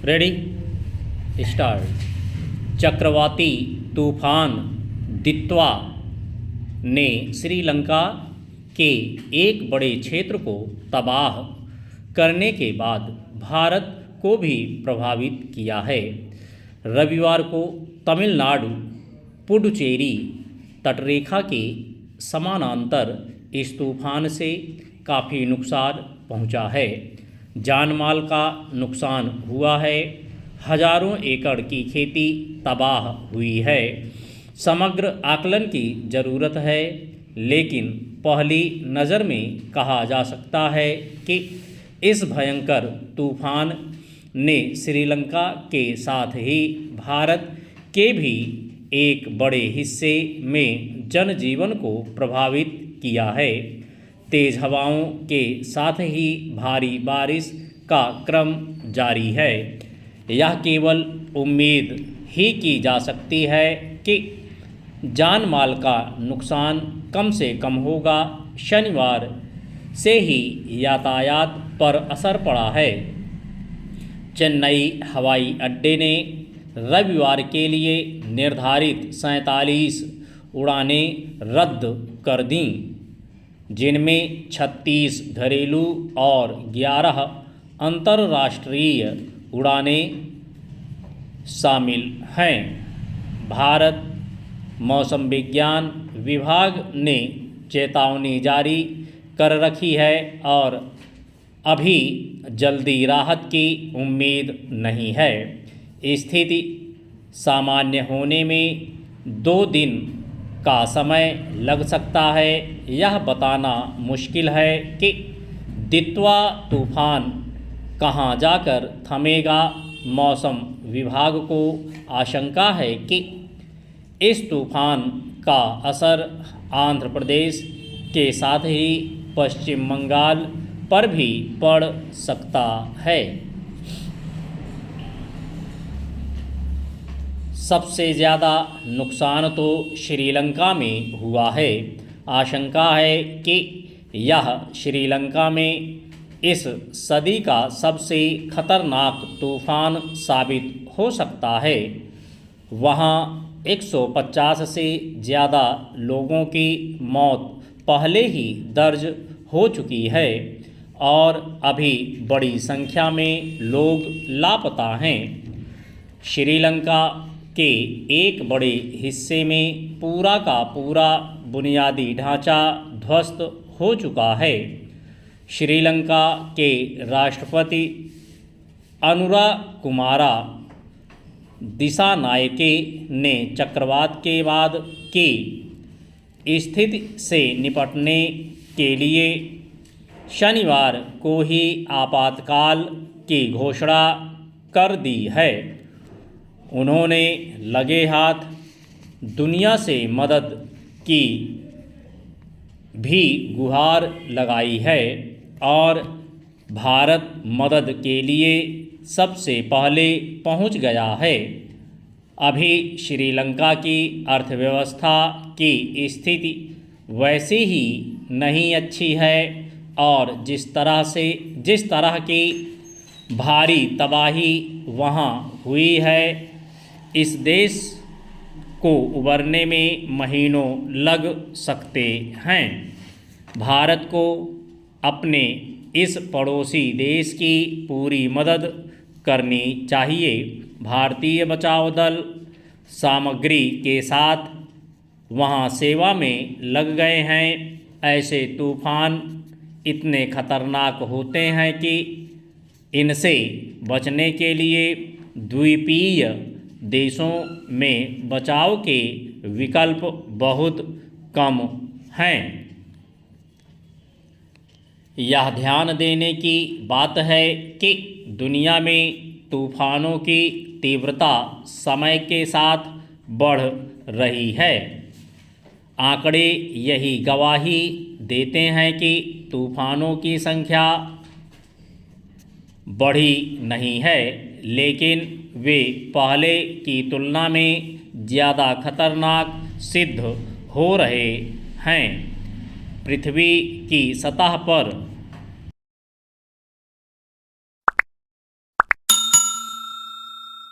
Ready start. चक्रवाती तूफान Ditwah ने श्रीलंका के एक बड़े क्षेत्र को तबाह करने के बाद भारत को भी प्रभावित किया है। रविवार को तमिलनाडु पुडुचेरी तटरेखा के समानांतर इस तूफान से काफ़ी नुकसान पहुंचा है। जानमाल का नुकसान हुआ है। हजारों एकड़ की खेती तबाह हुई है। समग्र आकलन की ज़रूरत है, लेकिन पहली नज़र में कहा जा सकता है कि इस भयंकर तूफान ने श्रीलंका के साथ ही भारत के भी एक बड़े हिस्से में जनजीवन को प्रभावित किया है। तेज़ हवाओं के साथ ही भारी बारिश का क्रम जारी है। यह केवल उम्मीद ही की जा सकती है कि जान माल का नुकसान कम से कम होगा। शनिवार से ही यातायात पर असर पड़ा है। चेन्नई हवाई अड्डे ने रविवार के लिए निर्धारित 47 उड़ानें रद्द कर दीं, जिनमें 36 घरेलू और 11 अंतर्राष्ट्रीय उड़ानें शामिल हैं। भारत मौसम विज्ञान विभाग ने चेतावनी जारी कर रखी है और अभी जल्दी राहत की उम्मीद नहीं है। स्थिति सामान्य होने में 2 दिन का समय लग सकता है। यह बताना मुश्किल है कि दित्वा तूफान कहां जाकर थमेगा। मौसम विभाग को आशंका है कि इस तूफान का असर आंध्र प्रदेश के साथ ही पश्चिम बंगाल पर भी पड़ सकता है। सबसे ज़्यादा नुकसान तो श्रीलंका में हुआ है। आशंका है कि यह श्रीलंका में इस सदी का सबसे खतरनाक तूफान साबित हो सकता है। वहाँ 150 से ज़्यादा लोगों की मौत पहले ही दर्ज हो चुकी है और अभी बड़ी संख्या में लोग लापता हैं। श्रीलंका के एक बड़े हिस्से में पूरा का पूरा बुनियादी ढांचा ध्वस्त हो चुका है। श्रीलंका के राष्ट्रपति अनुराकुमारा दिसानायके ने चक्रवात के बाद की स्थिति से निपटने के लिए शनिवार को ही आपातकाल की घोषणा कर दी है। उन्होंने लगे हाथ दुनिया से मदद की भी गुहार लगाई है और भारत मदद के लिए सबसे पहले पहुंच गया है। अभी श्रीलंका की अर्थव्यवस्था की स्थिति वैसे ही नहीं अच्छी है और जिस तरह की भारी तबाही वहां हुई है, इस देश को उबरने में महीनों लग सकते हैं। भारत को अपने इस पड़ोसी देश की पूरी मदद करनी चाहिए। भारतीय बचाव दल सामग्री के साथ वहां सेवा में लग गए हैं। ऐसे तूफान इतने खतरनाक होते हैं कि इनसे बचने के लिए द्वीपीय देशों में बचाव के विकल्प बहुत कम हैं। यह ध्यान देने की बात है कि दुनिया में तूफानों की तीव्रता समय के साथ बढ़ रही है। आंकड़े यही गवाही देते हैं कि तूफानों की संख्या बढ़ी नहीं है, लेकिन वे पहले की तुलना में ज़्यादा खतरनाक सिद्ध हो रहे हैं। पृथ्वी की सतह पर